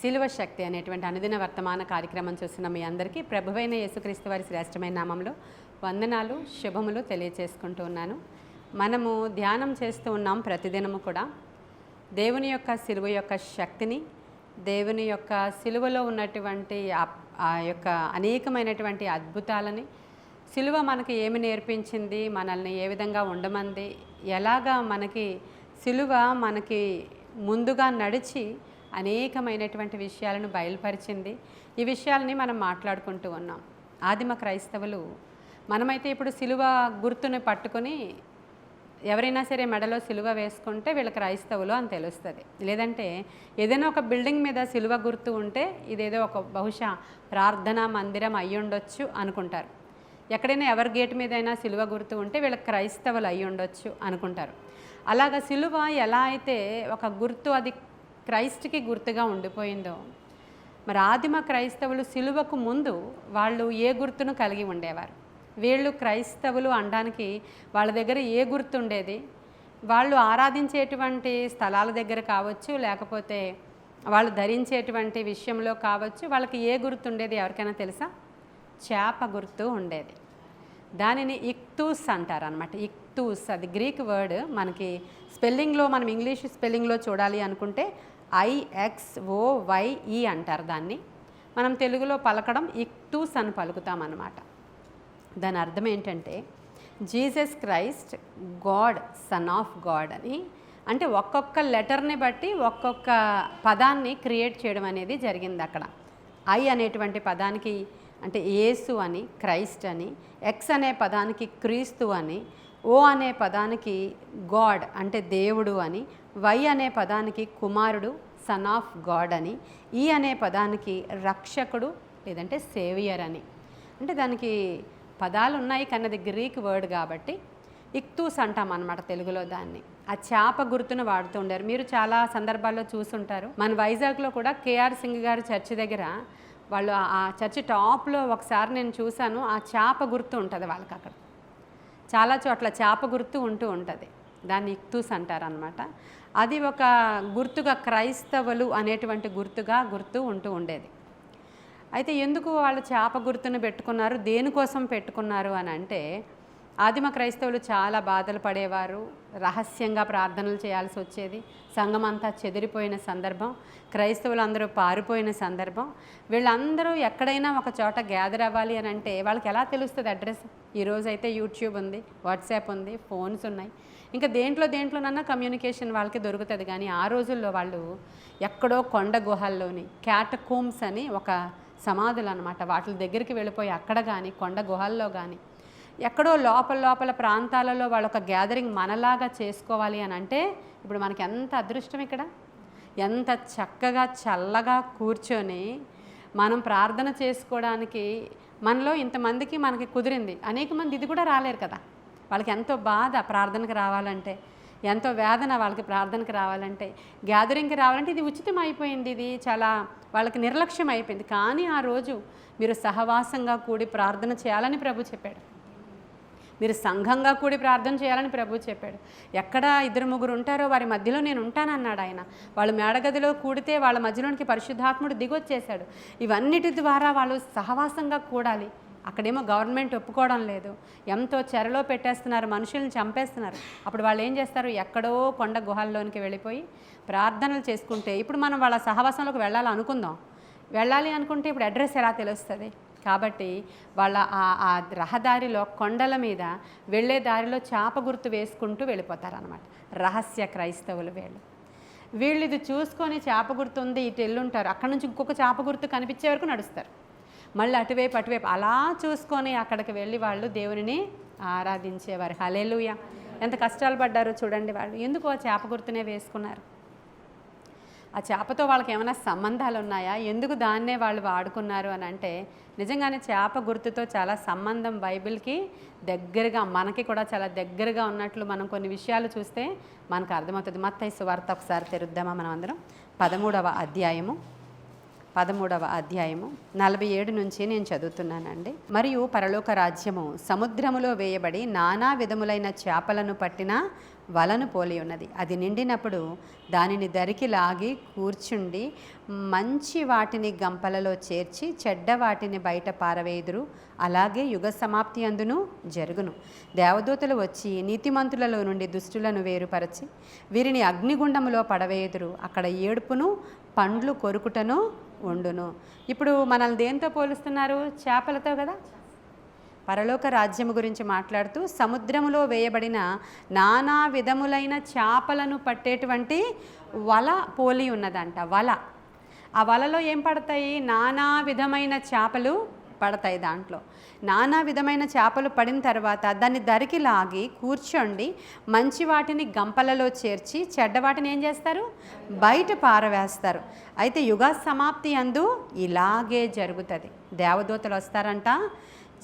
శిలువ శక్తి అనేటువంటి అనుదిన వర్తమాన కార్యక్రమం చూస్తున్న మీ అందరికీ ప్రభువైన యేసుక్రీస్తు వారి శ్రేష్టమైన నామంలో వందనాలు శుభములు తెలియచేసుకుంటూ ఉన్నాను. మనము ధ్యానం చేస్తూ ఉన్నాం ప్రతిదినము కూడా దేవుని యొక్క శిలువ యొక్క శక్తిని, దేవుని యొక్క శిలువలో ఉన్నటువంటి ఆ యొక్క అనేకమైనటువంటి అద్భుతాలని, శిలువ మనకి ఏమి నేర్పించింది, మనల్ని ఏ విధంగా ఉండమంది, ఎలాగా మనకి శిలువ మనకి ముందుగా నడిచి అనేకమైనటువంటి విషయాలను బయలుపరిచింది. ఈ విషయాలని మనం మాట్లాడుకుంటూ ఉన్నాం. ఆదిమ క్రైస్తవులు మనమైతే ఇప్పుడు శిలువ గుర్తుని పట్టుకొని ఎవరైనా సరే మెడలో శిలువ వేసుకుంటే వీళ్ళ క్రైస్తవులు అని తెలుస్తుంది. లేదంటే ఏదైనా ఒక బిల్డింగ్ మీద శిలువ గుర్తు ఉంటే ఇదేదో ఒక బహుశా ప్రార్థనా మందిరం అయ్యి ఉండొచ్చు అనుకుంటారు. ఎక్కడైనా ఎవరి గేటు మీద అయినా శిలువ గుర్తు ఉంటే వీళ్ళ క్రైస్తవులు అయ్యి ఉండొచ్చు అనుకుంటారు. అలాగ శిలువ ఎలా అయితే ఒక గుర్తు, అది క్రైస్ట్కి గుర్తుగా ఉండిపోయిందో, మరి ఆదిమ క్రైస్తవులు శిలువకు ముందు వాళ్ళు ఏ గుర్తును కలిగి ఉండేవారు? వీళ్ళు క్రైస్తవులు అనడానికి వాళ్ళ దగ్గర ఏ గుర్తు ఉండేది? వాళ్ళు ఆరాధించేటువంటి స్థలాల దగ్గర కావచ్చు, లేకపోతే వాళ్ళు ధరించేటువంటి విషయంలో కావచ్చు, వాళ్ళకి ఏ గుర్తు ఉండేది ఎవరికైనా తెలుసా? చేప గుర్తు ఉండేది. దానిని ఇక్తూస్ అంటారు అనమాట. ఇక్తూస్ అది గ్రీక్ వర్డ్. మనకి స్పెల్లింగ్లో మనం ఇంగ్లీష్ స్పెల్లింగ్లో చూడాలి అనుకుంటే IXOYE అంటారు దాన్ని. మనం తెలుగులో పలకడం ఇక్తూస్ అని పలుకుతామన్నమాట. దాని అర్థం ఏంటంటే Jesus Christ God, son of God అని. అంటే ఒక్కొక్క లెటర్ని బట్టి ఒక్కొక్క పదాన్ని క్రియేట్ చేయడం అనేది జరిగింది అక్కడ. ఐ అనేటువంటి పదానికి అంటే యేసు అని, క్రైస్ట్ అని, ఎక్స్ అనే పదానికి క్రీస్తు అని, ఓ అనే పదానికి గాడ్ అంటే దేవుడు అని, వై అనే పదానికి కుమారుడు, సన్ ఆఫ్ గాడ్ అని, ఈ అనే పదానికి రక్షకుడు లేదంటే సేవియర్ అని. అంటే దానికి పదాలు ఉన్నాయి కానీ అది గ్రీక్ వర్డ్ కాబట్టి ఇక్తూస్ అంటాం అన్నమాట తెలుగులో దాన్ని. ఆ చేప గుర్తును వాడుతూ ఉండారు. మీరు చాలా సందర్భాల్లో చూసుంటారు. మన వైజాగ్లో కూడా కేఆర్ సింగ్ గారి చర్చి దగ్గర వాళ్ళు ఆ చర్చి టాప్లో ఒకసారి నేను చూశాను. ఆ చేప గుర్తు ఉంటుంది వాళ్ళకి. అక్కడ చాలా చోట్ల చేప గుర్తు ఉంటూ ఉంటుంది. దాన్ని ఇక్తూస్ అంటారనమాట. అది ఒక గుర్తుగా క్రైస్తవులు అనేటువంటి గుర్తు ఉంటూ ఉండేది. అయితే ఎందుకు వాళ్ళు చేప గుర్తును పెట్టుకున్నారు, దేనికోసం పెట్టుకున్నారు అని అంటే, ఆదిమ క్రైస్తవులు చాలా బాధలు పడేవారు. రహస్యంగా ప్రార్థనలు చేయాల్సి వచ్చేది. సంఘం అంతా చెదిరిపోయిన సందర్భం, క్రైస్తవులు అందరూ పారిపోయిన సందర్భం. వీళ్ళందరూ ఎక్కడైనా ఒక చోట గ్యాదర్ అవ్వాలి అని అంటే వాళ్ళకి ఎలా తెలుస్తుంది అడ్రస్? ఈరోజు అయితే యూట్యూబ్ ఉంది, వాట్సాప్ ఉంది, ఫోన్స్ ఉన్నాయి. ఇంకా దేంట్లోనన్నా కమ్యూనికేషన్ వాళ్ళకి దొరుకుతుంది. కానీ ఆ రోజుల్లో వాళ్ళు ఎక్కడో కొండ గుహల్లోని క్యాటకోమ్స్ అని ఒక సమాధులు అనమాట, వాటి దగ్గరికి వెళ్ళిపోయి అక్కడ కానీ కొండ గుహల్లో కానీ ఎక్కడో లోపల ప్రాంతాలలో వాళ్ళ ఒక గ్యాదరింగ్ మనలాగా చేసుకోవాలి అని అంటే ఇప్పుడు మనకి ఎంత అదృష్టం, ఇక్కడ ఎంత చక్కగా చల్లగా కూర్చొని మనం ప్రార్థన చేసుకోవడానికి మనలో ఇంతమందికి మనకి కుదిరింది. అనేక మంది ఇది కూడా రాలేరు కదా. వాళ్ళకి ఎంతో బాధ ప్రార్థనకు రావాలంటే, ఎంతో వేదన వాళ్ళకి ప్రార్థనకు రావాలంటే, గ్యాదరింగ్కి రావాలంటే. ఇది ఉచితం అయిపోయింది, ఇది చాలా వాళ్ళకి నిర్లక్ష్యం అయిపోయింది. కానీ ఆ రోజు మీరు సహవాసంగా కూడి ప్రార్థన చేయాలని ప్రభు చెప్పాడు. మీరు సంఘంగా కూడి ప్రార్థన చేయాలని ప్రభు చెప్పాడు. ఎక్కడ 2-3 ఉంటారో వారి మధ్యలో నేను ఉంటానన్నాడు ఆయన. వాళ్ళు మేడగదిలో కూడితే వాళ్ళ మధ్యలోనికి పరిశుద్ధాత్ముడు దిగొచ్చేశాడు. ఇవన్నిటి ద్వారా వాళ్ళు సహవాసంగా కూడాలి. అక్కడేమో గవర్నమెంట్ ఒప్పుకోవడం లేదు, ఎంతో చెరలో పెట్టేస్తున్నారు, మనుషుల్ని చంపేస్తున్నారు. అప్పుడు వాళ్ళు ఏం చేస్తారు? ఎక్కడో కొండ గుహల్లోనికి వెళ్ళిపోయి ప్రార్థనలు చేసుకుంటే, ఇప్పుడు మనం వాళ్ళ సహవాసంలోకి వెళ్ళాలి అనుకుంటే ఇప్పుడు అడ్రస్ ఎలా తెలుస్తుంది? కాబట్టి వాళ్ళ ఆ రహదారిలో కొండల మీద వెళ్ళే దారిలో చేప గుర్తు వేసుకుంటూ వెళ్ళిపోతారనమాట. రహస్య క్రైస్తవులు వీళ్ళు ఇది చూసుకొని చేప గుర్తు ఉంది ఇటు వెళ్ళుంటారు. అక్కడ నుంచి ఇంకొక చేప గుర్తు కనిపించే వరకు నడుస్తారు. మళ్ళీ అటువైపు అలా చూసుకొని అక్కడికి వెళ్ళి వాళ్ళు దేవుని ఆరాధించేవారు. హల్లెలూయా! ఎంత కష్టాలు పడ్డారో చూడండి వాళ్ళు. ఎందుకు ఆ చేప గుర్తునే వేసుకున్నారు? ఆ చేపతో వాళ్ళకి ఏమైనా సంబంధాలు ఉన్నాయా? ఎందుకు దాన్నే వాళ్ళు వాడుకున్నారు అని అంటే, నిజంగానే చేప గుర్తుతో చాలా సంబంధం బైబిల్కి దగ్గరగా, మనకి కూడా చాలా దగ్గరగా ఉన్నట్లు మనం కొన్ని విషయాలు చూస్తే మనకు అర్థమవుతుంది. మత్తయి సువార్త ఒకసారి తెరుద్దామా మనం అందరం? 13వ అధ్యాయము 13వ అధ్యాయము 47 నుంచి నేను చదువుతున్నానండి. మరియు పరలోక రాజ్యము సముద్రములో వేయబడి నానా విధములైన చేపలను పట్టిన వలను పోలి ఉన్నది. అది నిండినప్పుడు దానిని దరికి లాగి కూర్చుండి మంచి వాటిని గంపలలో చేర్చి చెడ్డ వాటిని బయట పారవేయుదురు. అలాగే యుగ సమాప్తి అందును జరుగును. దేవదూతలు వచ్చి నీతిమంతులలో నుండి దుష్టులను వేరుపరచి వీరిని అగ్నిగుండములో పడవేయుదురు. అక్కడ ఏడుపును పండ్లు కొరుకుటను ఉండును. ఇప్పుడు మనల్ని దేంతో పోలుస్తున్నారు? చేపలతో కదా. పరలోక రాజ్యము గురించి మాట్లాడుతూ సముద్రములో వేయబడిన నానా విధములైన చేపలను పట్టేటువంటి వల పోలి ఉన్నదంట. వల, ఆ వలలో ఏం పడతాయి? నానా విధమైన చేపలు పడతాయి. దాంట్లో నానా విధమైన చేపలు పడిన తర్వాత దాన్ని దరికి లాగి కూర్చోండి మంచి వాటిని గంపలలో చేర్చి చెడ్డ వాటిని ఏం చేస్తారు? బయట పారవేస్తారు. అయితే యుగ సమాప్తి అందు ఇలాగే జరుగుతుంది. దేవదూతలు వస్తారంట,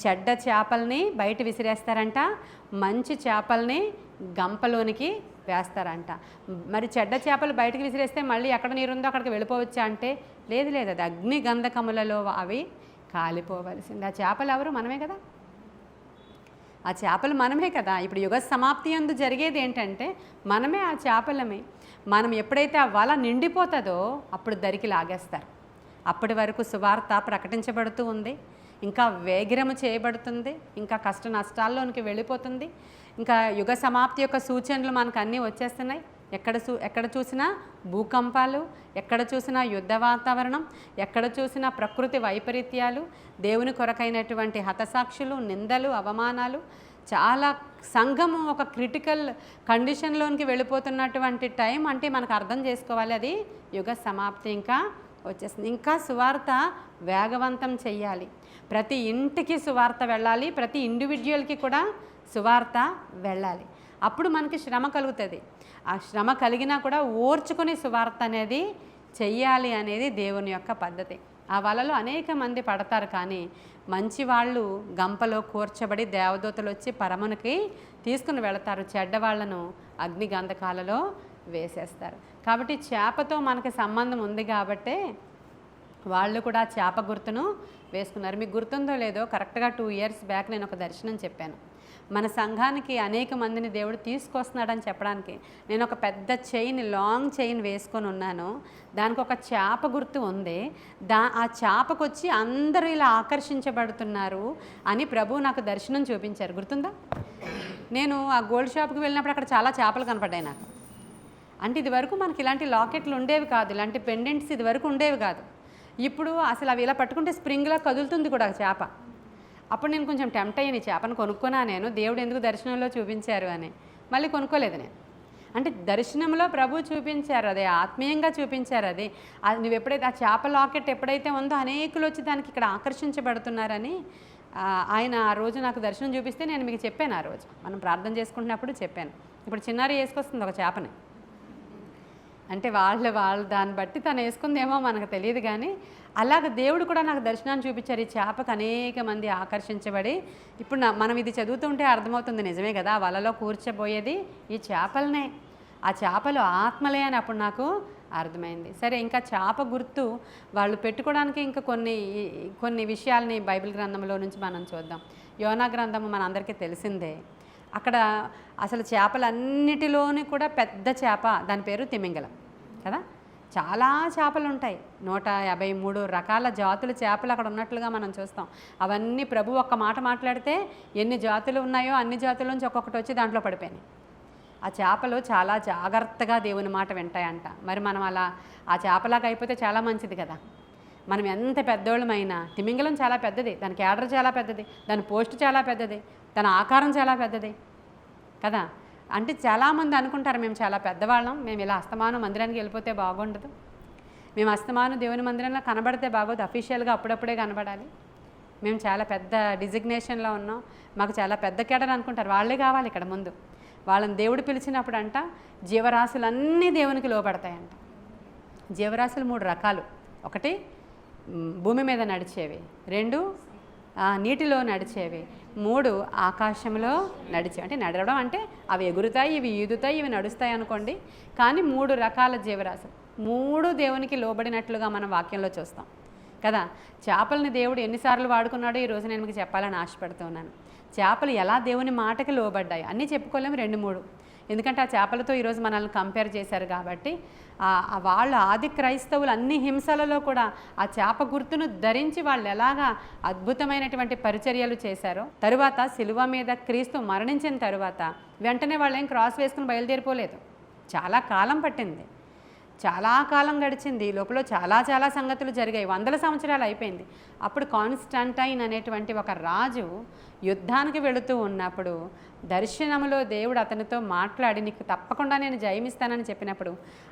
చెడ్డ చేపల్ని బయట విసిరేస్తారంట, మంచి చేపల్ని గంపలోనికి వేస్తారంట. మరి చెడ్డ చేపలు బయటకు విసిరేస్తే మళ్ళీ ఎక్కడ నీరుందో అక్కడికి వెళ్ళిపోవచ్చా అంటే లేదు, అది అగ్ని గంధకములలో అవి కాలిపోవలసింది. ఆ చేపలు ఎవరు? మనమే కదా. ఆ చేపలు మనమే కదా. ఇప్పుడు యుగ సమాప్తి అందు జరిగేది ఏంటంటే మనమే ఆ చేపలమే. మనం ఎప్పుడైతే ఆ వల నిండిపోతుందో అప్పుడు దరికి లాగేస్తారు. అప్పటి వరకు సువార్త ప్రకటించబడుతూ ఉంది, ఇంకా వేగిరము చేయబడుతుంది, ఇంకా కష్ట నష్టాల్లోనికి వెళ్ళిపోతుంది. ఇంకా యుగ సమాప్తి యొక్క సూచనలు మనకు అన్నీ వచ్చేస్తున్నాయి. ఎక్కడ చూసినా భూకంపాలు, ఎక్కడ చూసినా యుద్ధ వాతావరణం, ఎక్కడ చూసినా ప్రకృతి వైపరీత్యాలు, దేవుని కొరకైనటువంటి హతసాక్షులు, నిందలు, అవమానాలు, చాలా సంఘము ఒక క్రిటికల్ కండిషన్లోనికి వెళ్ళిపోతున్నటువంటి టైం అంటే మనకు అర్థం చేసుకోవాలి. అది యుగ సమాప్తి ఇంకా వచ్చేస్తుంది. ఇంకా సువార్త వేగవంతం చెయ్యాలి. ప్రతి ఇంటికి సువార్త వెళ్ళాలి, ప్రతి ఇండివిజువల్కి కూడా సువార్త వెళ్ళాలి. అప్పుడు మనకి శ్రమ కలుగుతుంది. ఆ శ్రమ కలిగినా కూడా ఓర్చుకుని సువార్త అనేది చెయ్యాలి అనేది దేవుని యొక్క పద్ధతి. ఆ వలలో అనేక మంది పడతారు, కానీ మంచి వాళ్ళు గంపలో కూర్చబడి దేవదూతలు వచ్చి పరమునికి తీసుకుని వెళతారు, చెడ్డవాళ్లను అగ్ని గంధకాలలో వేసేస్తారు. కాబట్టి చేపతో మనకి సంబంధం ఉంది కాబట్టే వాళ్ళు కూడా చేప గుర్తును వేసుకున్నారు. మీకు గుర్తుందో లేదో, కరెక్ట్గా 2 years బ్యాక్ నేను ఒక దర్శనం చెప్పాను. మన సంఘానికి అనేక మందిని దేవుడు తీసుకొస్తున్నాడని చెప్పడానికి నేను ఒక పెద్ద చైన్, లాంగ్ చైన్ వేసుకొని ఉన్నాను. దానికి ఒక చేప గుర్తు ఉంది. ఆ చేపకు వచ్చి అందరూ ఇలా ఆకర్షించబడుతున్నారు అని ప్రభు నాకు దర్శనం చూపించారు. గుర్తుందా? నేను ఆ గోల్డ్ షాప్కి వెళ్ళినప్పుడు అక్కడ చాలా చేపలు కనపడ్డాయి నాకు. అంటే ఇదివరకు మనకి ఇలాంటి లాకెట్లు ఉండేవి కాదు, ఇలాంటి పెండెంట్స్ ఇదివరకు ఉండేవి కాదు. ఇప్పుడు అసలు అవి ఇలా పట్టుకుంటే స్ప్రింగ్లా కదులుతుంది కూడా చేప. అప్పుడు నేను కొంచెం టెంప్ట్ అయ్యాను, చేపను కొనుక్కున్నా నేను, దేవుడు ఎందుకు దర్శనంలో చూపించారు అని. మళ్ళీ కొనుక్కోలేదు నేను. అంటే దర్శనంలో ప్రభు చూపించారు, అదే ఆత్మీయంగా చూపించారు. అది నువ్వు ఎప్పుడైతే ఆ చేప లాకెట్ ఎప్పుడైతే ఉందో అనేకులు వచ్చి దానికి ఇక్కడ ఆకర్షించబడుతున్నారని ఆయన ఆ రోజు నాకు దర్శనం చూపిస్తే నేను మీకు చెప్పాను. ఆ రోజు మనం ప్రార్థన చేసుకుంటున్నప్పుడు చెప్పాను. ఇప్పుడు చిన్నారి వేసుకొస్తుంది ఒక చేపని, అంటే వాళ్ళు దాన్ని బట్టి తను వేసుకుందేమో మనకు తెలియదు, కానీ అలాగ దేవుడు కూడా నాకు దర్శనాన్ని చూపించారు. ఈ చేపకు అనేక మంది ఆకర్షించబడి, ఇప్పుడు మనం ఇది చదువుతుంటే అర్థమవుతుంది, నిజమే కదా, వలలో కూర్చోబోయేది ఈ చేపలనే, ఆ చేపలు ఆత్మలే అని అప్పుడు నాకు అర్థమైంది. సరే, ఇంకా చేప గుర్తు వాళ్ళు పెట్టుకోవడానికి ఇంకా కొన్ని విషయాల్ని బైబిల్ గ్రంథంలో నుంచి మనం చూద్దాం. యోనా గ్రంథము మన అందరికీ తెలిసిందే. అక్కడ అసలు చేపలన్నిటిలోని కూడా పెద్ద చేప, దాని పేరు తిమింగలం కదా. చాలా చేపలు ఉంటాయి, 153 రకాల జాతుల చేపలు అక్కడ ఉన్నట్లుగా మనం చూస్తాం. అవన్నీ ప్రభు ఒక్క మాట మాట్లాడితే ఎన్ని జాతులు ఉన్నాయో అన్ని జాతుల నుంచి ఒక్కొక్కటి వచ్చి దాంట్లో పడిపోయినాయి. ఆ చేపలు చాలా జాగ్రత్తగా దేవుని మాట వింటాయంట. మరి మనం అలా ఆ చేపలాగా అయిపోతే చాలా మంచిది కదా. మనం ఎంత పెద్దోళ్ళమైనా, తిమింగలం చాలా పెద్దది, దాని క్యాడర్ చాలా పెద్దది, దాని పోస్ట్ చాలా పెద్దది, తన ఆకారం చాలా పెద్దది కదా. అంటే చాలామంది అనుకుంటారు మేము చాలా పెద్దవాళ్ళం, మేము ఇలా అస్తమానం మందిరానికి వెళ్ళిపోతే బాగుండదు, మేము అస్తమానం దేవుని మందిరంలో కనబడితే బాగోదు, అఫీషియల్గా అప్పుడప్పుడే కనబడాలి, మేము చాలా పెద్ద డిజిగ్నేషన్లో ఉన్నాం, మాకు చాలా పెద్ద కేడర్ అనుకుంటారు. వాళ్ళే కావాలి ఇక్కడ ముందు. వాళ్ళని దేవుడు పిలిచినప్పుడు అంట జీవరాశులన్నీ దేవునికి లోపడతాయంట. జీవరాశులు 3 రకాలు. ఒకటి భూమి మీద నడిచేవి, 2 నీటిలో నడిచేవి, 3 ఆకాశంలో నడిచేవి. అంటే నడవడం అంటే అవి ఎగురుతాయి, ఇవి ఈదుతాయి, ఇవి నడుస్తాయి అనుకోండి. కానీ 3 రకాల జీవరాశులు. మూడు దేవునికి లోబడినట్లుగా మనం వాక్యంలో చూస్తాం కదా. చేపలని దేవుడు ఎన్నిసార్లు వాడుకున్నాడో ఈరోజు నేను మీకు చెప్పాలని ఆశపడుతున్నాను. చేపలు ఎలా దేవుని మాటకి లోబడ్డాయి అన్నీ చెప్పుకోలేము, 2-3. ఎందుకంటే ఆ చేపలతో ఈరోజు మనల్ని కంపేర్ చేశారు కాబట్టి వాళ్ళు ఆది క్రైస్తవులు అన్ని హింసలలో కూడా ఆ చేప గుర్తును ధరించి వాళ్ళు ఎలాగా అద్భుతమైనటువంటి పరిచర్యలు చేశారో, తరువాత శిలువ మీద క్రీస్తు మరణించిన తరువాత వెంటనే వాళ్ళు ఏం క్రాస్ వేసుకుని బయలుదేరిపోలేదు. చాలా కాలం పట్టింది, చాలా కాలం గడిచింది. ఈ లోపల చాలా సంగతులు జరిగాయి. 100 సంవత్సరాలు అయిపోయింది. అప్పుడు కాన్స్టంటైన్ అనేటువంటి ఒక రాజు యుద్ధానికి వెళుతూ ఉన్నప్పుడు దర్శనంలో దేవుడు అతనితో మాట్లాడి నీకు తప్పకుండా నేను జయమిస్తానని చెప్పినప్పుడు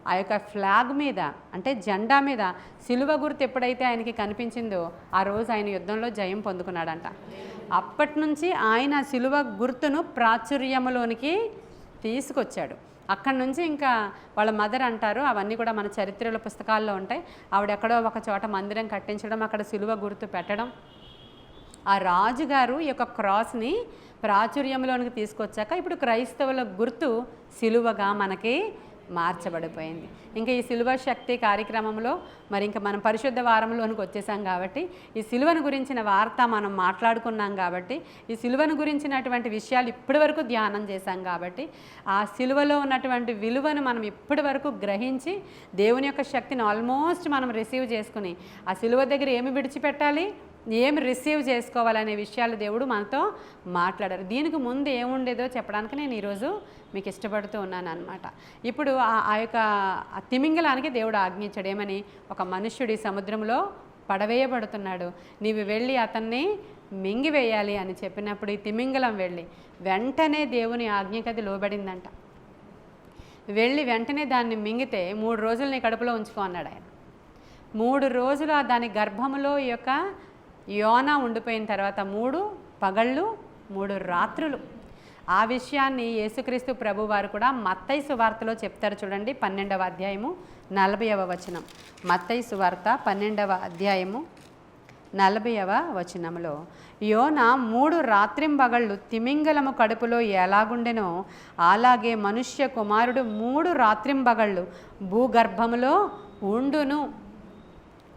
ఆ యొక్క ఫ్లాగ్ మీద అంటే జెండా మీద సిలువ గుర్తు ఎప్పుడైతే ఆయనకి కనిపించిందో ఆ రోజు ఆయన యుద్ధంలో జయం పొందుకున్నాడంట. అప్పటి నుంచి ఆయన సిలువ గుర్తును ప్రాచుర్యములోనికి తీసుకొచ్చాడు. అక్కడి నుంచి ఇంకా వాళ్ళ మదర్ అంటారు, అవన్నీ కూడా మన చరిత్రల పుస్తకాల్లో ఉంటాయి. ఆవిడ ఎక్కడో ఒక చోట మందిరం కట్టించడం, అక్కడ సిలువ గుర్తు పెట్టడం, ఆ రాజుగారు ఈ యొక్క క్రాస్ని ప్రాచుర్యంలోనికి తీసుకొచ్చాక ఇప్పుడు క్రైస్తవుల గుర్తు సిలువగా మనకి మార్చబడిపోయింది. ఇంకా ఈ సిలువ శక్తి కార్యక్రమంలో మరి ఇంకా మనం పరిశుద్ధ వారంలోనికి వచ్చేసాం కాబట్టి ఈ సిలువను గురించిన వార్త మనం మాట్లాడుకున్నాం కాబట్టి ఈ సిలువను గురించినటువంటి విషయాలు ఇప్పటి వరకు ధ్యానం చేశాం కాబట్టి ఆ సిలువలో ఉన్నటువంటి విలువను మనం ఇప్పటి వరకు గ్రహించి దేవుని యొక్క శక్తిని ఆల్మోస్ట్ మనం రిసీవ్ చేసుకుని ఆ సిలువ దగ్గర ఏమి విడిచిపెట్టాలి, ఏమి రిసీవ్ చేసుకోవాలనే విషయాలు దేవుడు మనతో మాట్లాడారు. దీనికి ముందు ఏముండేదో చెప్పడానికి నేను ఈరోజు మీకు ఇష్టపడుతూ ఉన్నాను అనమాట. ఇప్పుడు ఆ యొక్క తిమింగలానికి దేవుడు ఆజ్ఞించాడు ఏమని, ఒక మనుష్యుడి సముద్రంలో పడవేయబడుతున్నాడు, నీవు వెళ్ళి అతన్ని మింగివేయాలి అని చెప్పినప్పుడు ఈ తిమింగలం వెళ్ళి వెంటనే దేవుని ఆజ్ఞకది లోబడిందంట. వెళ్ళి వెంటనే దాన్ని మింగితే 3 రోజులు నీ కడుపులో ఉంచుకో అన్నాడు ఆయన. 3 రోజులు దాని గర్భములో ఈ యొక్క యోనా ఉండిపోయిన తర్వాత 3 పగళ్ళు 3 రాత్రులు. ఆ విషయాన్ని యేసుక్రీస్తు ప్రభు వారు కూడా మత్తయి సువార్తలో చెప్తారు చూడండి, 12వ అధ్యాయము 40వ వచనం. మత్తయి సువార్త 12వ అధ్యాయము 40వ వచనంలో యోనా 3 రాత్రింబగళ్ళు తిమింగలము కడుపులో ఎలాగుండెనో అలాగే మనుష్య కుమారుడు 3 రాత్రింబగళ్ళు భూగర్భములో ఉండును.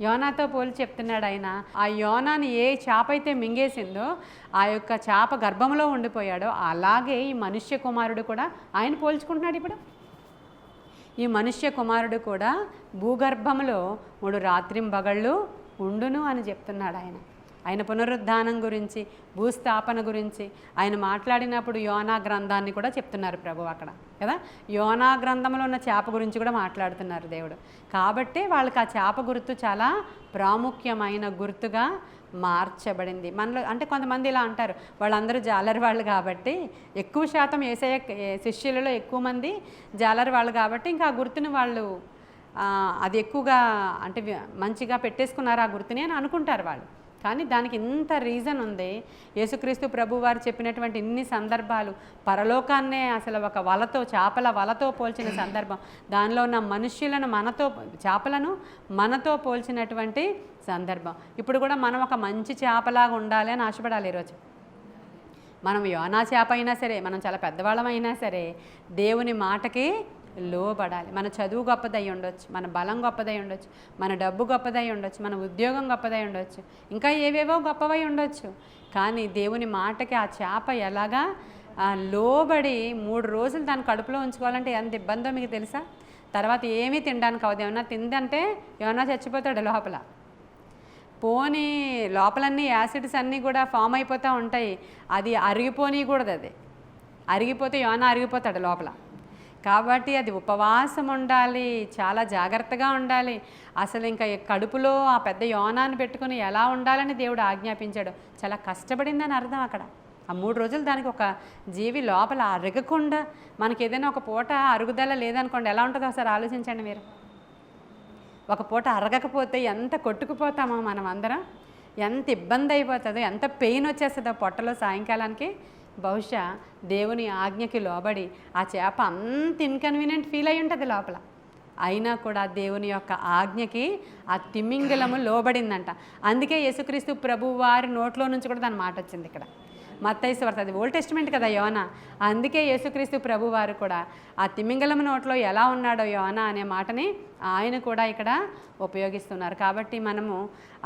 యోనాతో పోలి చెప్తున్నాడు ఆయన. ఆ యోనాని ఏ చేప అయితే మింగేసిందో ఆ యొక్క చేప గర్భంలో ఉండిపోయాడో అలాగే ఈ మనుష్య కుమారుడు కూడా ఆయన పోల్చుకుంటున్నాడు. ఇప్పుడు ఈ మనుష్య కుమారుడు కూడా భూగర్భంలో 3 రాత్రింబగళ్ళు ఉండును అని చెప్తున్నాడు ఆయన. ఆయన పునరుద్ధానం గురించి, భూస్థాపన గురించి ఆయన మాట్లాడినప్పుడు యోనా గ్రంథాన్ని కూడా చెప్తున్నారు ప్రభు అక్కడ కదా. యోనా గ్రంథంలో ఉన్న చేప గురించి కూడా మాట్లాడుతున్నారు దేవుడు. కాబట్టి వాళ్ళకి ఆ చేప గుర్తు చాలా ప్రాముఖ్యమైన గుర్తుగా మార్చబడింది. మనలో అంటే కొంతమంది ఇలా అంటారు, వాళ్ళందరూ జాలరి వాళ్ళు కాబట్టి, ఎక్కువ శాతం యేసయ్య శిష్యులలో ఎక్కువ మంది జాలరి వాళ్ళు కాబట్టి ఇంకా ఆ గుర్తుని వాళ్ళు అది ఎక్కువగా అంటే మంచిగా పెట్టేసుకున్నారు ఆ గుర్తుని అని అనుకుంటారు వాళ్ళు. కానీ దానికి ఇంత రీజన్ ఉంది. యేసుక్రీస్తు ప్రభు వారు చెప్పినటువంటి ఇన్ని సందర్భాలు, పరలోకాన్నే అసలు ఒక వలతో, చేపల వలతో పోల్చిన సందర్భం, దానిలో ఉన్న మనుష్యులను చేపలను మనతో పోల్చినటువంటి సందర్భం. ఇప్పుడు కూడా మనం ఒక మంచి చేపలాగా ఉండాలి అని ఆశపడాలి. ఈరోజు మనం యోనా చేప అయినా సరే, మనం చాలా పెద్దవాళ్ళమైనా సరే దేవుని మాటకి లోబడాలి. మన చదువు గొప్పదై ఉండొచ్చు, మన బలం గొప్పదై ఉండొచ్చు, మన డబ్బు గొప్పదై ఉండొచ్చు, మన ఉద్యోగం గొప్పదై ఉండొచ్చు, ఇంకా ఏవేవో గొప్పవై ఉండొచ్చు. కానీ దేవుని మాటకి ఆ చేప ఎలాగా లోబడి 3 రోజులు దాని కడుపులో ఉంచుకోవాలంటే ఎంత ఇబ్బందో మీకు తెలుసా? తర్వాత ఏమీ తినడానికి అవదు. ఏమన్నా తిందంటే ఏమన్నా చచ్చిపోతాడు లోపల. పోనీ లోపలన్నీ యాసిడ్స్ అన్నీ కూడా ఫామ్ అయిపోతూ ఉంటాయి. అది అరిగిపోనీకూడదు. అది అరిగిపోతే యోనా అరిగిపోతాడు లోపల. కాబట్టి అది ఉపవాసం ఉండాలి, చాలా జాగ్రత్తగా ఉండాలి. అసలు ఇంకా కడుపులో ఆ పెద్ద యోనాన్ని పెట్టుకుని ఎలా ఉండాలని దేవుడు ఆజ్ఞాపించాడు. చాలా కష్టపడిందని అర్థం అక్కడ. ఆ 3 రోజులు దానికి ఒక జీవి లోపల అరగకుండా, మనకి ఏదైనా ఒక పూట అరుగుదల లేదనుకోండి, ఎలా ఉంటుందో ఒకసారి ఆలోచించండి మీరు. ఒక పూట అరగకపోతే ఎంత కొట్టుకుపోతామో మనం అందరం, ఎంత ఇబ్బంది అయిపోతుందో, ఎంత పెయిన్ వచ్చేస్తుందో పొట్టలో సాయంకాలానికి. బహుశా దేవుని ఆజ్ఞకి లోబడి ఆ చేప అంత ఇన్కన్వీనియంట్ ఫీల్ అయి ఉంటుంది లోపల. అయినా కూడా దేవుని యొక్క ఆజ్ఞకి ఆ తిమింగలము లోబడిందంట. అందుకే యేసుక్రీస్తు ప్రభు వారి నోట్లో నుంచి కూడా దాని మాట వచ్చింది ఇక్కడ. మత్తయి సువార్త, అది ఓల్డ్ టెస్టిమెంట్ కదా యోనా. అందుకే యేసుక్రీస్తు ప్రభు వారు కూడా ఆ తిమింగలం నోట్లో ఎలా ఉన్నాడో యోనా అనే మాటని ఆయన కూడా ఇక్కడ ఉపయోగిస్తున్నారు. కాబట్టి మనము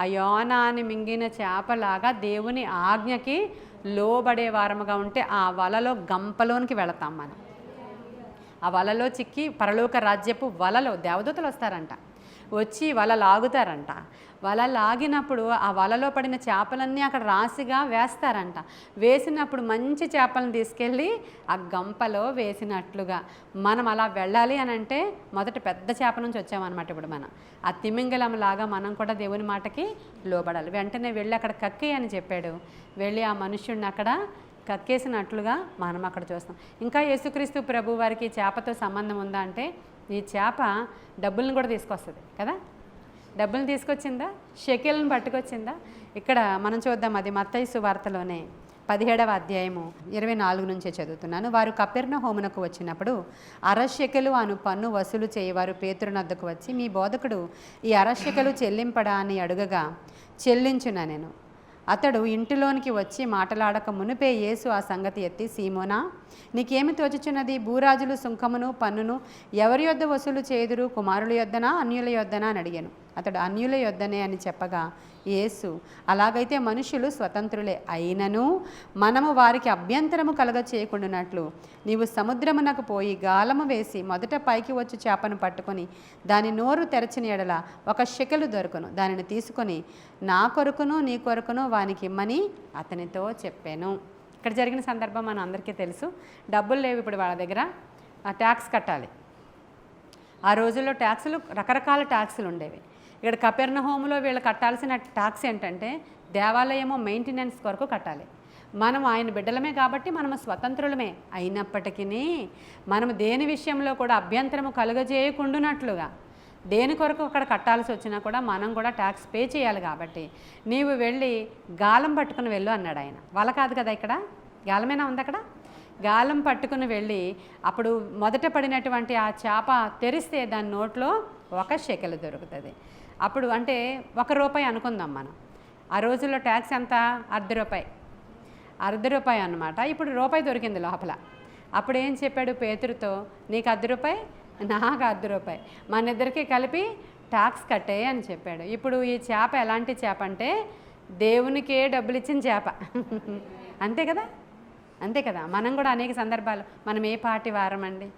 ఆ యోనాని మింగిన చేపలాగా దేవుని ఆజ్ఞకి లోబడే వారముగా ఉంటే ఆ వలలో గంపలోనికి వెళతాం మనం. ఆ వలలో చిక్కి పరలోక రాజ్యపు వలలో దేవదూతలు వస్తారంట, వచ్చి వల లాగుతారంట. వల లాగినప్పుడు ఆ వలలో పడిన చేపలన్నీ అక్కడ రాశిగా వేస్తారంట. వేసినప్పుడు మంచి చేపలను తీసుకెళ్ళి ఆ గంపలో వేసినట్లుగా మనం అలా వెళ్ళాలి అని అంటే మొదట పెద్ద చేప నుంచి వచ్చామన్నమాట. ఇప్పుడు మనం ఆ తిమింగలం లాగా మనం కూడా దేవుని మాటకి లోబడాలి. వెంటనే వెళ్ళి అక్కడ కక్కి అని చెప్పాడు. వెళ్ళి ఆ మనుష్యుడిని అక్కడ కక్కేసినట్లుగా మనం అక్కడ చూస్తాం. ఇంకా యేసుక్రీస్తు ప్రభు వారికి చేపతో సంబంధం ఉందా అంటే, ఈ చేప డబ్బులను కూడా తీసుకొస్తుంది కదా. డబ్బులను తీసుకొచ్చిందా, షెకెల్ని పట్టుకొచ్చిందా? ఇక్కడ మనం చూద్దాం. అది మత్తయి సువార్తలోనే 17వ అధ్యాయము 24 నుంచే చదువుతున్నాను. వారు కపెర్నహూమునకు వచ్చినప్పుడు 1/2 షెకెలు అను పన్ను వసూలు చేయవారు పేతురునొద్దకు వచ్చి, మీ బోధకుడు ఈ 1/2 షెకెలు చెల్లింపడా అని అడుగగా, చెల్లించునా నేను. అతడు ఇంటిలోనికి వచ్చి మాటలాడక మునిపే యేసు ఆ సంగతి ఎత్తి, సీమోనా, నీకేమి తోచుచున్నది? భూరాజులు సుంకమును పన్నును ఎవరి యొద్ద వసూలు చేయుదురు? కుమారుల యొద్దనా అన్యుల యొద్దనా అని అడిగాను. అతడు అన్యుల యొద్దనే అని చెప్పగా, యేసు, అలాగైతే మనుషులు స్వతంత్రులే, అయినను మనము వారికి అభ్యంతరము కలగ చేయకుండానట్లు నీవు సముద్రమునకు పోయి గాలము వేసి మొదట పైకి వచ్చి చేపను పట్టుకొని దాని నోరు తెరచిన ఎడల 1 షెకెలు దొరుకును. దానిని తీసుకొని నా కొరకును నీ కొరకును వానికి ఇమ్మని అతనితో చెప్పాను. ఇక్కడ జరిగిన సందర్భం మన అందరికీ తెలుసు. డబ్బులు లేవు ఇప్పుడు వాళ్ళ దగ్గర, ట్యాక్స్ కట్టాలి. ఆ రోజుల్లో ట్యాక్సులు, రకరకాల ట్యాక్సులు ఉండేవి. ఇక్కడ కపెర్నహూములో వీళ్ళు కట్టాల్సిన ట్యాక్స్ ఏంటంటే, దేవాలయము మెయింటెనెన్స్ కొరకు కట్టాలి. మనం ఆయన బిడ్డలమే కాబట్టి మనము స్వతంత్రులమే. అయినప్పటికీ మనము దేని విషయంలో కూడా అభ్యంతరము కలుగజేయకుండానట్లుగా దేని కొరకు అక్కడ కట్టాల్సి వచ్చినా కూడా మనం కూడా ట్యాక్స్ పే చేయాలి. కాబట్టి నీవు వెళ్ళి గాలం పట్టుకుని వెళ్ళు అన్నాడు ఆయన. వాళ్ళ కాదు కదా, ఇక్కడ గాలమేనా ఉంది అక్కడ. గాలం పట్టుకుని వెళ్ళి అప్పుడు మొదట పడినటువంటి ఆ చేప తెరిస్తే దాని నోట్లో 1 షెకెలు దొరుకుతుంది. అప్పుడు అంటే ₹1 అనుకుందాం మనం. ఆ రోజుల్లో ట్యాక్స్ ఎంత? ₹1.50 అన్నమాట. ఇప్పుడు రూపాయి దొరికింది లోపల. అప్పుడు ఏం చెప్పాడు పేతురుతో, నీకు ₹1, నాకు ₹1, మన ఇద్దరికి కలిపి ట్యాక్స్ కట్టే అని చెప్పాడు. ఇప్పుడు ఈ చేప ఎలాంటి చేప అంటే దేవునికే డబ్బులు ఇచ్చిన చేప. అంతే కదా, అంతే కదా. మనం కూడా అనేక సందర్భాలు మనం ఏ పాటి వారమండి,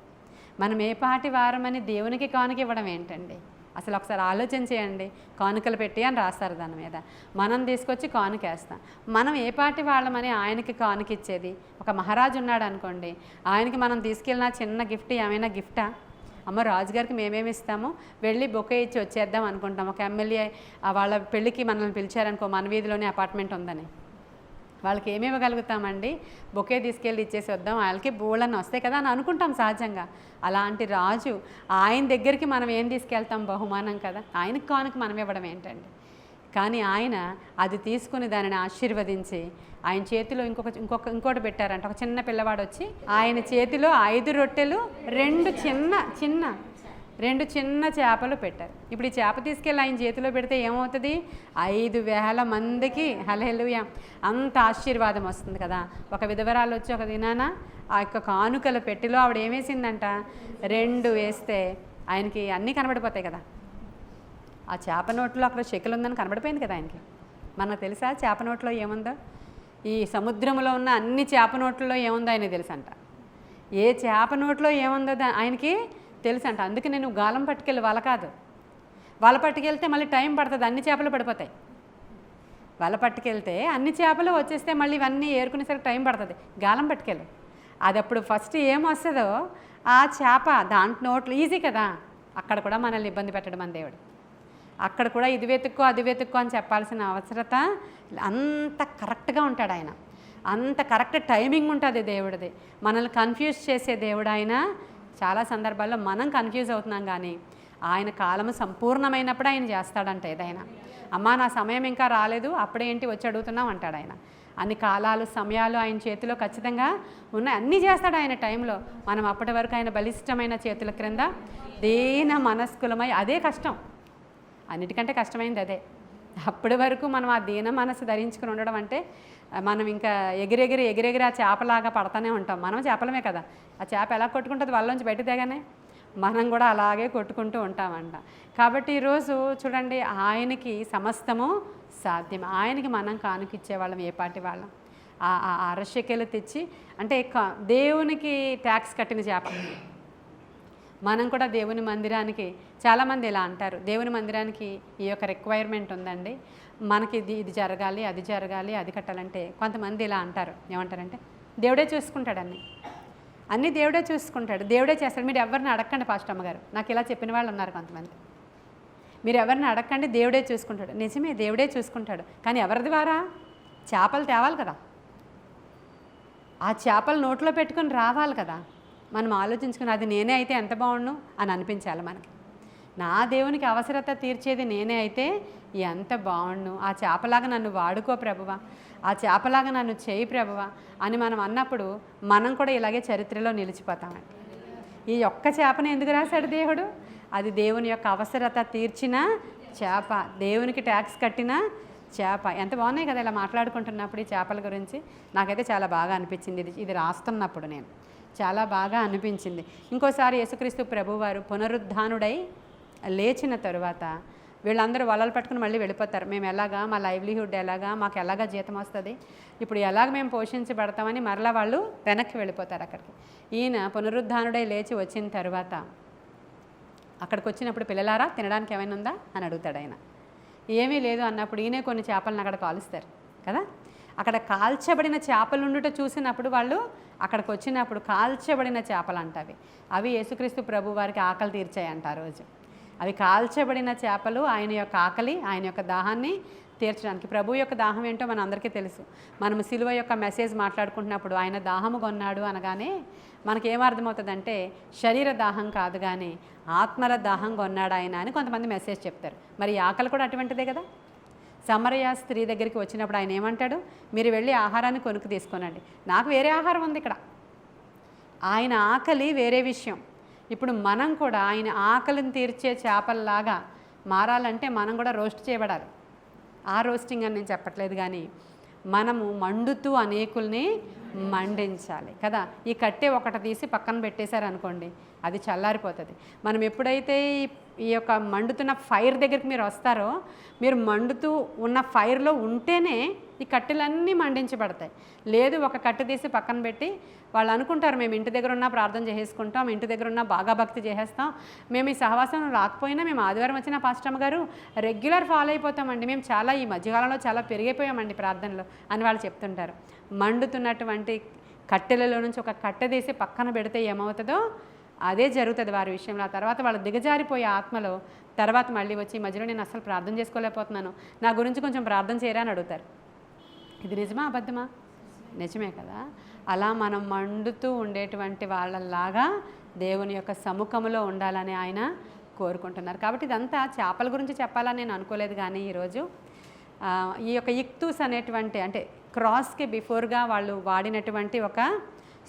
మనం ఏ పాటి వారమని దేవునికి కానుక ఇవ్వడం ఏంటండి? అసలు ఒకసారి ఆలోచన చేయండి. కానుకలు పెట్టి అని రాస్తారు దాని మీద, మనం తీసుకొచ్చి కానుకేస్తాం. మనం ఏ పాటి వాళ్ళమని ఆయనకి కానుక ఇచ్చేది? ఒక మహారాజు ఉన్నాడు అనుకోండి, ఆయనకి మనం తీసుకెళ్ళిన చిన్న గిఫ్ట్ ఏమైనా గిఫ్టా? అమ్మ రాజుగారికి మేమేమి ఇస్తాము, వెళ్ళి బొకే ఇచ్చి వచ్చేద్దాం అనుకుంటాం. ఒక ఎమ్మెల్యే వాళ్ళ పెళ్ళికి మనల్ని పిలిచారనుకో, మన వీధిలోనే అపార్ట్మెంట్ ఉందని, వాళ్ళకి ఏమి ఇవ్వగలుగుతామండి? బొకే తీసుకెళ్ళి ఇచ్చేసి వద్దాం, వాళ్ళకి బోళ్ళని వస్తాయి కదా అని అనుకుంటాం సహజంగా. అలాంటి రాజు ఆయన దగ్గరికి మనం ఏం తీసుకెళ్తాం? బహుమానం కదా. ఆయనకి కానుక మనం ఇవ్వడం ఏంటండి? కానీ ఆయన అది తీసుకుని దానిని ఆశీర్వదించి ఆయన చేతిలో ఇంకోటి పెట్టారంట. ఒక చిన్న పిల్లవాడు వచ్చి ఆయన చేతిలో 5 రొట్టెలు 2 చిన్న చేపలు పెట్టారు. ఇప్పుడు ఈ చేప తీసుకెళ్ళి ఆయన చేతిలో పెడితే ఏమవుతుంది? 5,000 మందికి హల్లెలూయా అంత ఆశీర్వాదం వస్తుంది కదా. ఒక విధవరాలు వచ్చి ఒక దినాన ఆ యొక్క కానుకల పెట్టిలో ఆవిడ ఏమేసిందంట? 2 వేస్తే ఆయనకి అన్నీ కనబడిపోతాయి కదా. ఆ చేప నోట్లో అక్కడ షెకెలు ఉందని కనబడిపోయింది కదా ఆయనకి. మనకు తెలుసా చేప నోట్లో ఏముందో? ఈ సముద్రంలో ఉన్న అన్ని చేప నోట్లలో ఏముందో ఆయనకి తెలుసంట. ఏ చేప నోట్లో ఏముందో ఆయనకి తెలుసంట. అందుకే నేను గాలం పట్టుకెళ్ళి వల కాదు, వల పట్టుకెళ్తే మళ్ళీ టైం పడుతుంది, అన్ని చేపలు పడిపోతాయి. వల పట్టుకెళ్తే అన్ని చేపలు వచ్చేస్తే మళ్ళీ ఇవన్నీ ఏరుకునేసరికి టైం పడుతుంది. గాలం పట్టుకెళ్ళు, అది అప్పుడు ఫస్ట్ ఏమొస్తుందో ఆ చేప దాంట్లో నోట్లు ఈజీ కదా. అక్కడ కూడా మనల్ని ఇబ్బంది పెట్టడం మన దేవుడు. అక్కడ కూడా ఇది వెతుక్కో అది వెతుక్కో అని చెప్పాల్సిన అవసరత, అంత కరెక్ట్గా ఉంటాడు ఆయన. అంత కరెక్ట్ టైమింగ్ ఉంటుంది దేవుడిది. మనల్ని కన్ఫ్యూజ్ చేసే దేవుడు ఆయన. చాలా సందర్భాల్లో మనం కన్ఫ్యూజ్ అవుతున్నాం, కానీ ఆయన కాలము సంపూర్ణమైనప్పుడు ఆయన చేస్తాడంట ఏదైనా. అమ్మా నా సమయం ఇంకా రాలేదు, అప్పుడేంటి వచ్చి అడుగుతున్నాం అంటాడు ఆయన. అన్ని కాలాలు సమయాలు ఆయన చేతిలో ఖచ్చితంగా ఉన్నాయి, అన్నీ చేస్తాడు ఆయన టైంలో. మనం అప్పటి వరకు ఆయన బలిష్టమైన చేతుల క్రింద దీన మనస్కులమై, అదే కష్టం, అన్నిటికంటే కష్టమైంది అదే. అప్పటి వరకు మనం ఆ దీన మనసు ధరించుకుని ఉండడం అంటే మనం ఇంకా ఎగిరెగిరి ఆ చేపలాగా పడతానే ఉంటాం. మనం చేపలమే కదా, ఆ చేప ఎలా కొట్టుకుంటుంది వాళ్ళలోంచి బయట దిగానే, మనం కూడా అలాగే కొట్టుకుంటూ ఉంటామంట. కాబట్టి ఈరోజు చూడండి, ఆయనకి సమస్తము సాధ్యం. ఆయనకి మనం కానుకిచ్చేవాళ్ళం ఏ పాటి వాళ్ళం. ఆ అరశకెలు తెచ్చి అంటే దేవునికి ట్యాక్స్ కట్టిన చేప. మనం కూడా దేవుని మందిరానికి, చాలామంది ఇలా అంటారు, దేవుని మందిరానికి ఈ యొక్క రిక్వైర్మెంట్ ఉందండి, మనకి ఇది జరగాలి, అది జరగాలి, అది కట్టాలంటే కొంతమంది ఇలా అంటారు. ఏమంటారంటే దేవుడే చూసుకుంటాడని, అన్నీ దేవుడే చూసుకుంటాడు, దేవుడే చేస్తాడు, మీరు ఎవరిని అడగండి పాస్టర్ అమ్మగారు, నాకు ఇలా చెప్పిన వాళ్ళు ఉన్నారు కొంతమంది. మీరు ఎవరిని అడగండి, దేవుడే చూసుకుంటాడు. నిజమే, దేవుడే చూసుకుంటాడు, కానీ ఎవరి ద్వారా? చేపలు తేవాలి కదా, ఆ చేపలు నోట్లో పెట్టుకొని రావాలి కదా. మనం ఆలోచించుకుని అది నేనే అయితే ఎంత బాగుండు అని అనిపించాలి మనకి. నా దేవునికి అవసరత తీర్చేది నేనే అయితే ఎంత బాగుండు, ఆ చేపలాగా నన్ను వాడుకో ప్రభువా, ఆ చేపలాగా నన్ను చేయి ప్రభువా అని మనం అన్నప్పుడు మనం కూడా ఇలాగే చరిత్రలో నిలిచిపోతామండి. ఈ ఒక్క చేపను ఎందుకు రాశాడు దేవుడు? అది దేవుని యొక్క అవసరత తీర్చిన చేప, దేవునికి ట్యాక్స్ కట్టిన చేప. ఎంత బాగున్నాయి కదా ఇలా మాట్లాడుకుంటున్నప్పుడు ఈ చేపల గురించి. నాకైతే చాలా బాగా అనిపించింది ఇది రాస్తున్నప్పుడు, నేను చాలా బాగా అనిపించింది. ఇంకోసారి యేసుక్రీస్తు ప్రభువారు పునరుద్ధానుడై లేచిన తరువాత వీళ్ళందరూ వలలు పట్టుకుని మళ్ళీ వెళ్ళిపోతారు. మేము ఎలాగా, మా లైవ్లీహుడ్ ఎలాగా, మాకు ఎలాగా జీతం వస్తుంది, ఇప్పుడు ఎలాగ మేము పోషించబడతామని మరలా వాళ్ళు వెనక్కి వెళ్ళిపోతారు అక్కడికి. ఈయన పునరుద్ధానుడై లేచి వచ్చిన తర్వాత అక్కడికి వచ్చినప్పుడు, పిల్లలారా తినడానికి ఏమైనా ఉందా అని అడుగుతాడు ఆయన. ఏమీ లేదు అన్నప్పుడు ఈయనే కొన్ని చేపలను అక్కడ కాలుస్తారు కదా. అక్కడ కాల్చబడిన చేపలు ఉండుట చూసినప్పుడు వాళ్ళు అక్కడికి వచ్చినప్పుడు కాల్చబడిన చేపలు అంటవి, అవి యేసుక్రీస్తు ప్రభు వారికి ఆకలి తీర్చాయంట ఆ రోజు. అవి కాల్చబడిన చేపలు ఆయన యొక్క ఆకలి, ఆయన యొక్క దాహాన్ని తీర్చడానికి. ప్రభు యొక్క దాహం ఏంటో మన అందరికీ తెలుసు. మనము సిలువ యొక్క మెసేజ్ మాట్లాడుకుంటున్నప్పుడు ఆయన దాహము కొన్నాడు అనగానే మనకేమర్థమవుతుందంటే శరీర దాహం కాదు కానీ ఆత్మల దాహం కొన్నాడు ఆయన అని కొంతమంది మెసేజ్ చెప్తారు. మరి ఆకలి కూడా అటువంటిదే కదా. సమరయ స్త్రీ దగ్గరికి వచ్చినప్పుడు ఆయన ఏమంటాడు? మీరు వెళ్ళి ఆహారాన్ని కొనుక్కు తీసుకోనండి, నాకు వేరే ఆహారం ఉంది ఇక్కడ. ఆయన ఆకలి వేరే విషయం. ఇప్పుడు మనం కూడా ఆయన ఆకలిని తీర్చే చేపల్లాగా మారాలంటే మనం కూడా రోస్ట్ చేయబడాలి. ఆ రోస్టింగ్ అని నేను చెప్పట్లేదు, కానీ మనము మండుతూ అనేకుల్ని మండించాలి కదా. ఈ కట్టె ఒకటి తీసి పక్కన పెట్టేశారనుకోండి, అది చల్లారిపోతుంది. మనం ఎప్పుడైతే ఈ యొక్క మండుతున్న ఫైర్ దగ్గరికి మీరు వస్తారో, మీరు మండుతూ ఉన్న ఫైర్లో ఉంటేనే ఈ కట్టెలన్నీ మండించబడతాయి. లేదు ఒక కట్టె తీసి పక్కన పెట్టి వాళ్ళు అనుకుంటారు మేము ఇంటి దగ్గర ఉన్న ప్రార్థన చేసేసుకుంటాం, ఇంటి దగ్గర ఉన్న బాగా భక్తి చేసేస్తాం, మేము ఈ సహవాసం రాకపోయినా మేము ఆదివారం వచ్చిన పాస్టమ్ గారు రెగ్యులర్ ఫాలో అయిపోతామండి, మేము చాలా ఈ మధ్యకాలంలో చాలా పెరిగిపోయామండి ప్రార్థనలో అని వాళ్ళు చెప్తుంటారు. మండుతున్నటువంటి కట్టెలలో నుంచి ఒక కట్టె తీసి పక్కన పెడితే ఏమవుతుందో అదే జరుగుతుంది వారి విషయంలో. ఆ తర్వాత వాళ్ళు దిగజారిపోయే ఆత్మలో తర్వాత మళ్ళీ వచ్చి మధ్యలో నేను అసలు ప్రార్థన చేసుకోలేకపోతున్నాను, నా గురించి కొంచెం ప్రార్థన చేయరా అని అడుగుతారు. ఇది నిజమా అబద్ధమా? నిజమే కదా. అలా మనం మండుతూ ఉండేటువంటి వాళ్ళలాగా దేవుని యొక్క సముఖంలో ఉండాలని ఆయన కోరుకుంటున్నారు. కాబట్టి ఇదంతా చేపల గురించి చెప్పాలని నేను అనుకోలేదు, కానీ ఈరోజు ఈ యొక్క ఇక్తూస్ అనేటువంటి అంటే క్రాస్కి బిఫోర్గా వాళ్ళు వాడినటువంటి ఒక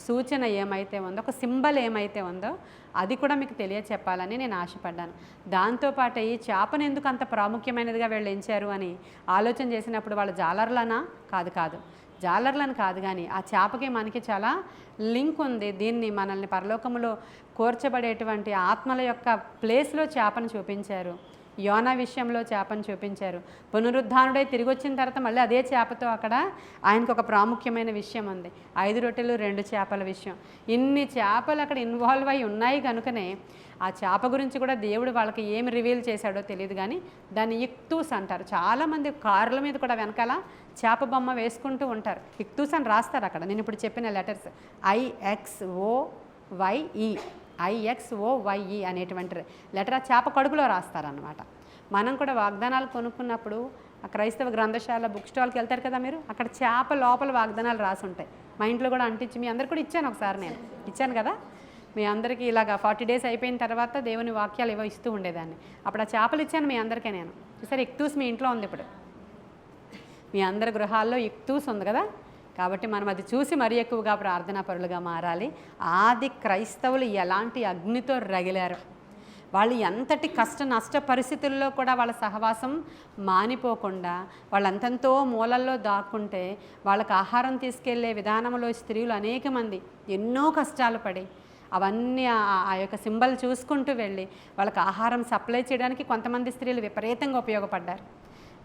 సూచన ఏమైతే ఉందో, ఒక సింబల్ ఏమైతే ఉందో అది కూడా మీకు తెలియచెప్పాలని నేను ఆశపడ్డాను. దాంతోపాటు ఈ చేపను ఎందుకు అంత ప్రాముఖ్యమైనదిగా వీళ్ళు ఎంచారు అని ఆలోచన చేసినప్పుడు వాళ్ళు జాలర్లనా? కాదు, జాలర్లను కాదు, కానీ ఆ చేపకి మనకి చాలా లింక్ ఉంది. దీన్ని మనల్ని పరలోకములో కోర్చబడేటువంటి ఆత్మల యొక్క ప్లేస్లో చేపను చూపించారు. యోనా విషయంలో చేపను చూపించారు. పునరుద్ధానుడై తిరిగి వచ్చిన తర్వాత మళ్ళీ అదే చేపతో అక్కడ ఆయనకు ఒక ప్రాముఖ్యమైన విషయం ఉంది, 5 రొట్టెలు 2 చేపల విషయం. ఇన్ని చేపలు అక్కడ ఇన్వాల్వ్ అయి ఉన్నాయి కనుకనే ఆ చేప గురించి కూడా దేవుడు వాళ్ళకి ఏమి రివీల్ చేశాడో తెలియదు, కానీ దాన్ని ఇక్తూస్ అంటారు. చాలామంది కార్ల మీద కూడా వెనకాల చేప బొమ్మ వేసుకుంటూ ఉంటారు, ఇక్తూస్ అని రాస్తారు అక్కడ. నేను ఇప్పుడు చెప్పిన లెటర్స్ IXOYE అనేటువంటి లెటర్ ఆ చేప కడుపులో రాస్తారనమాట. మనం కూడా వాగ్దానాలు కొనుక్కున్నప్పుడు ఆ క్రైస్తవ గ్రంథశాల బుక్ స్టాల్కి వెళ్తారు కదా మీరు, అక్కడ చేప లోపల వాగ్దానాలు రాసి ఉంటాయి. మా ఇంట్లో కూడా అంటించి మీ అందరు కూడా ఇచ్చాను, ఒకసారి నేను ఇచ్చాను కదా మీ అందరికీ. ఇలాగా 40 days అయిపోయిన తర్వాత దేవుని వాక్యాలు ఏవో ఇస్తూ ఉండేదాన్ని, అప్పుడు ఆ చేపలు ఇచ్చాను మీ అందరికీ నేను. ఈసారి ఇక్తూస్ మీ ఇంట్లో ఉంది, ఇప్పుడు మీ అందరి గృహాల్లో ఇక్తూస్ ఉంది కదా. కాబట్టి మనం అది చూసి మరీ ఎక్కువగా ప్రార్థనా పరులుగా మారాలి. ఆది క్రైస్తవులు ఎలాంటి అగ్నితో రగిలారు, వాళ్ళు ఎంతటి కష్ట నష్ట పరిస్థితుల్లో కూడా వాళ్ళ సహవాసం మానిపోకుండా వాళ్ళంతంతో మూలల్లో దాక్కుంటే వాళ్ళకి ఆహారం తీసుకెళ్లే విధానంలో స్త్రీలు అనేక మంది ఎన్నో కష్టాలు పడి అవన్నీ ఆ యొక్క సింబల్ చూసుకుంటూ వెళ్ళి వాళ్ళకి ఆహారం సప్లై చేయడానికి కొంతమంది స్త్రీలు విపరీతంగా ఉపయోగపడ్డారు,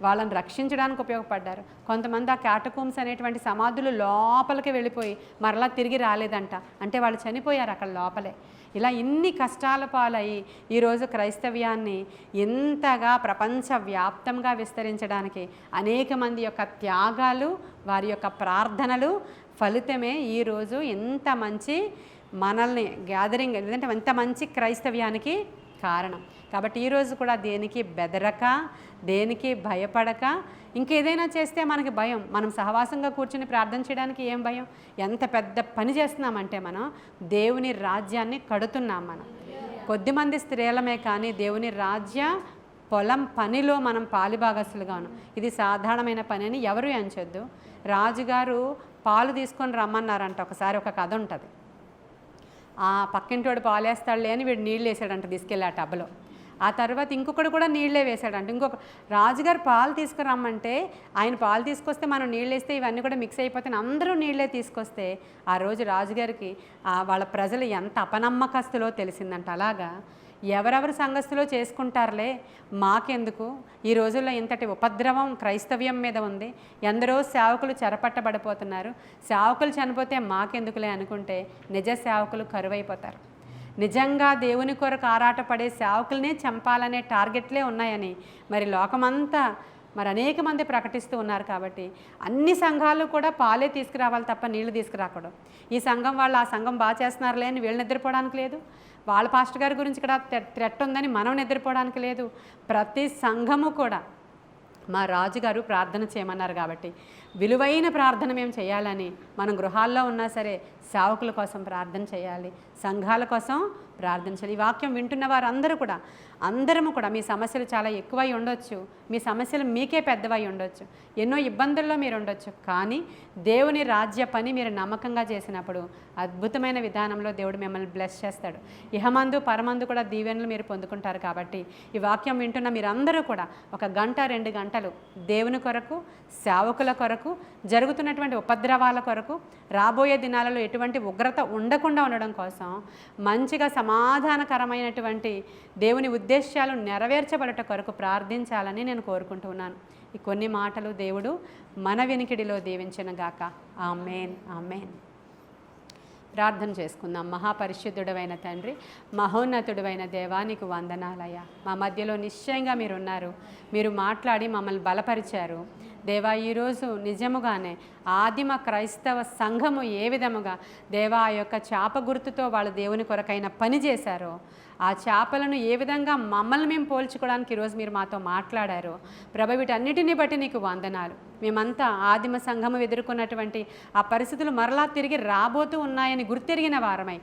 వాళ్ళని రక్షించడానికి ఉపయోగపడ్డారు. కొంతమంది ఆ క్యాటకోమ్స్ అనేటువంటి సమాధులు లోపలికి వెళ్ళిపోయి మరలా తిరిగి రాలేదంట, అంటే వాళ్ళు చనిపోయారు అక్కడ లోపలే. ఇలా ఇన్ని కష్టాల పాలయ్యి ఈరోజు క్రైస్తవ్యాన్ని ఎంతగా ప్రపంచవ్యాప్తంగా విస్తరించడానికి అనేక మంది యొక్క త్యాగాలు, వారి యొక్క ప్రార్థనలు ఫలితమే ఈరోజు ఎంత మంచి మనల్ని గ్యాదరింగ్, ఎందుకంటే ఎంత మంచి క్రైస్తవ్యానికి కారణం. కాబట్టి ఈరోజు కూడా దేనికి బెదరక, దేనికి భయపడక, ఇంకేదైనా చేస్తే మనకి భయం, మనం సహవాసంగా కూర్చుని ప్రార్థన చేయడానికి ఏం భయం? ఎంత పెద్ద పని చేస్తున్నామంటే మనం దేవుని రాజ్యాన్ని కడుతున్నాం. మనం కొద్దిమంది స్త్రీలమే కానీ దేవుని రాజ్య పొలం పనిలో మనం పాలిభాగస్తులుగా ఉన్నాం. ఇది సాధారణమైన పని అని ఎవరు ఎంచొద్దు. రాజుగారు పాలు తీసుకొని రమ్మన్నారంట. ఒకసారి ఒక కథ ఉంటుంది. ఆ పక్కింటోడు పాలేస్తాడులే అని వీడు నీళ్ళు వేసాడంట తీసుకెళ్ళి ఆ టబ్లో. ఆ తర్వాత ఇంకొకడు కూడా నీళ్ళే వేసాడంట. ఇంకొక రాజుగారు పాలు తీసుకురమ్మంటే ఆయన పాలు తీసుకొస్తే మనం నీళ్ళు వేస్తే ఇవన్నీ కూడా మిక్స్ అయిపోతాయి, అందరూ నీళ్ళే తీసుకొస్తే ఆ రోజు రాజుగారికి వాళ్ళ ప్రజలు ఎంత అపనమ్మకస్తులో తెలిసిందంట. అలాగా ఎవరెవరు సంఘస్థులో చేసుకుంటారులే, మాకెందుకు, ఈ రోజుల్లో ఇంతటి ఉపద్రవం క్రైస్తవ్యం మీద ఉంది, ఎందరో సేవకులు చెరపట్టబడిపోతున్నారు, సేవకులు చనిపోతే మాకెందుకులే అనుకుంటే నిజ సేవకులు కరువైపోతారు. నిజంగా దేవుని కొరకు ఆరాటపడే సేవకులనే చంపాలనే టార్గెట్లే ఉన్నాయని మరి లోకమంతా మరి అనేక మంది ప్రకటిస్తూ ఉన్నారు. కాబట్టి అన్ని సంఘాలు కూడా పాలే తీసుకురావాలి తప్ప నీళ్లు తీసుకురాకూడదు. ఈ సంఘం వాళ్ళు ఆ సంఘం బాగా చేస్తున్నారులే అని వీళ్ళు నిద్రపోవడానికి లేదు, వాళ్ళ పాస్టర్ గారి గురించి ఇక్కడ థ్రెట్ ఉందని మనం నిద్రపోవడానికి లేదు. ప్రతి సంఘము కూడా మా రాజుగారు ప్రార్థన చేయమన్నారు కాబట్టి విలువైన ప్రార్థన మేము చేయాలని మనం గృహాల్లో ఉన్నా సరే సేవకుల కోసం ప్రార్థన చేయాలి, సంఘాల కోసం ప్రార్థన చేయాలి. ఈ వాక్యం వింటున్న వారందరూ కూడా అందరము కూడా మీ సమస్యలు చాలా ఎక్కువై ఉండొచ్చు, మీ సమస్యలు మీకే పెద్దవై ఉండొచ్చు, ఎన్నో ఇబ్బందుల్లో మీరు ఉండొచ్చు. కానీ దేవుని రాజ్య పని మీరు నమ్మకంగా చేసినప్పుడు అద్భుతమైన విధానంలో దేవుడు మిమ్మల్ని బ్లెస్ చేస్తాడు. ఇహమందు పరమందు కూడా దీవెనలు మీరు పొందుకుంటారు. కాబట్టి ఈ వాక్యం వింటున్న మీరందరూ కూడా 1 గంట 2 గంటలు దేవుని కొరకు, సేవకుల కొరకు, జరుగుతున్నటువంటి ఉపద్రవాల కొరకు, రాబోయే దినాలలో ఎటువంటి ఉగ్రత ఉండకుండా ఉండడం కోసం మంచిగా సమాధానకరమైనటువంటి దేవుని ఉద్దేశాలు నెరవేర్చబడట కొరకు ప్రార్థించాలని నేను కోరుకుంటున్నాను. ఈ కొన్ని మాటలు దేవుడు మన వినికిడిలో దీవించునుగాక. ఆమేన్, ఆమేన్. ప్రార్థన చేసుకుందాం. మహాపరిశుద్ధుడైన తండ్రి, మహోన్నతుడైన దేవానికి వందనాలయ్యా. మా మధ్యలో నిశ్చయంగా మీరున్నారు, మీరు మాట్లాడి మమ్మల్ని బలపరిచారు దేవా. ఈరోజు నిజముగానే ఆదిమ క్రైస్తవ సంఘము ఏ విధముగా దేవా ఆ యొక్క చేప గుర్తుతో వాళ్ళు దేవుని కొరకైన పని చేశారో, ఆ చేపలను ఏ విధంగా మమ్మల్ని మేము పోల్చుకోవడానికి ఈరోజు మీరు మాతో మాట్లాడారు ప్రభు. వీటన్నిటిని బట్టి నీకు వందనాలు. మేమంతా ఆదిమ సంఘము ఎదుర్కొన్నటువంటి ఆ పరిస్థితులు మరలా తిరిగి రాబోతూ ఉన్నాయని గుర్తెరిగిన వారమై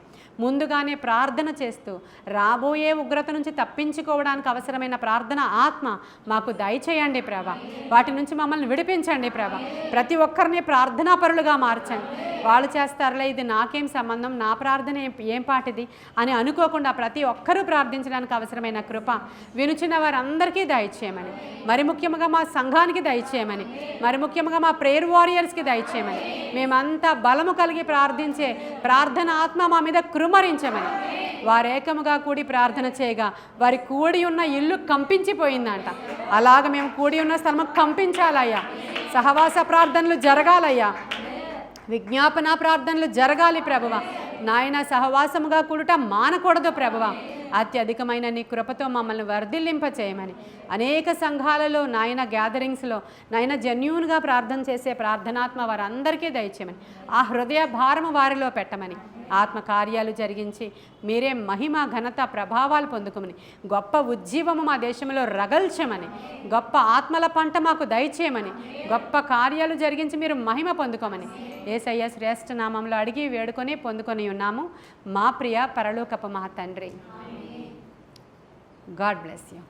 ముందుగానే ప్రార్థన చేస్తూ రాబోయే ఉగ్రత నుంచి తప్పించుకోవడానికి అవసరమైన ప్రార్థన ఆత్మ మాకు దయచేయండి ప్రభా. వాటి నుంచి మమ్మల్ని విడిపించండి ప్రభా. ప్రతి ఒక్కరిని ప్రార్థనాపరులుగా మార్చండి. వాళ్ళు చేస్తారులే, ఇది నాకేం సంబంధం, నా ప్రార్థన ఏం పాటిది అని అనుకోకుండా ప్రతి ఒక్కరూ ప్రార్థించడానికి అవసరమైన కృప వినుచున్న వారందరికీ దయచేయమని, మరి ముఖ్యంగా మా సంఘానికి దయచేయమని, మరి ముఖ్యంగా మా ప్రేయర్ వారియర్స్కి దయచేయమని, మేమంతా బలము కలిగి ప్రార్థించే ప్రార్థన ఆత్మ మా మీద కృమరించమని. వారేకముగా కూడి ప్రార్థన చేయగా వారి కూడి ఉన్న ఇల్లు కంపించిపోయిందంట. అలాగ మేము కూడి ఉన్న స్థలము కంపించాలయ్యా. సహవాస ప్రార్థనలు జరగాలయ్యా, విజ్ఞాపన ప్రార్థనలు జరగాలి ప్రభువ. నాయన సహవాసముగా కూడుట మానకూడదు ప్రభువ. అత్యధికమైన నీ కృపతో మమ్మల్ని వర్ధిల్లింప చేయమని, అనేక సంఘాలలో నాయన గ్యాదరింగ్స్లో నాయన జెన్యూన్గా ప్రార్థన చేసే ప్రార్థనాత్మ వారందరికీ దయచేయమని, ఆ హృదయ భారము వారిలో పెట్టమని, ఆత్మ కార్యాలు జరిగించి మీరే మహిమ ఘనత ప్రభావాలు పొందుకోమని, గొప్ప ఉజ్జీవము మా దేశంలో రగల్చమని, గొప్ప ఆత్మల పంట మాకు దయచేయమని, గొప్ప కార్యాలు జరిగించి మీరు మహిమ పొందుకోమని యేసయ్య శ్రేష్ఠ నామంలో అడిగి వేడుకొని పొందుకొని ఉన్నాము మా ప్రియ పరలోకపు మా తండ్రి. God bless you.